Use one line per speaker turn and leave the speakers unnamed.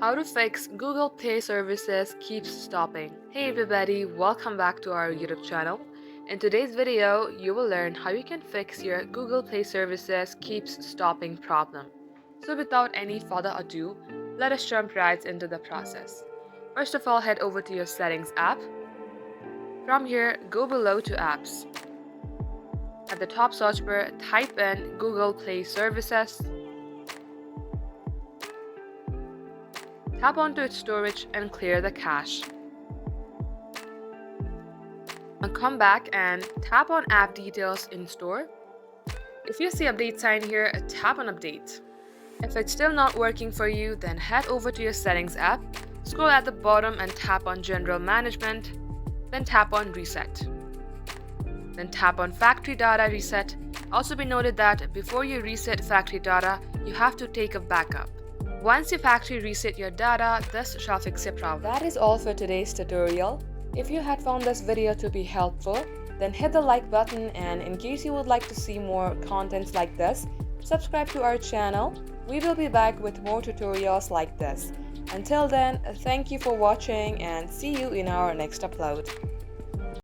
How to fix Google Play services keeps stopping. Hey everybody, welcome back to our YouTube channel. In today's video, you will learn how you can fix your Google Play services keeps stopping problem. So without any further ado, let us jump right into the process. First of all, head over to your Settings app. From here, go below to Apps. At the top search bar, type in Google Play Services. Tap onto its storage and clear the cache. Now come back and tap on App Details in Store. If you see Update sign here, tap on Update. If it's still not working for you, then head over to your Settings app, scroll at the bottom and tap on General Management, then tap on Reset. Then tap on Factory Data Reset. Also be noted that before you reset factory data, you have to take a backup. Once you factory reset your data, this shall fix your problem. That is all for today's tutorial. If you had found this video to be helpful, then hit the like button, and in case you would like to see more contents like this, subscribe to our channel. We will be back with more tutorials like this. Until then, thank you for watching and see you in our next upload.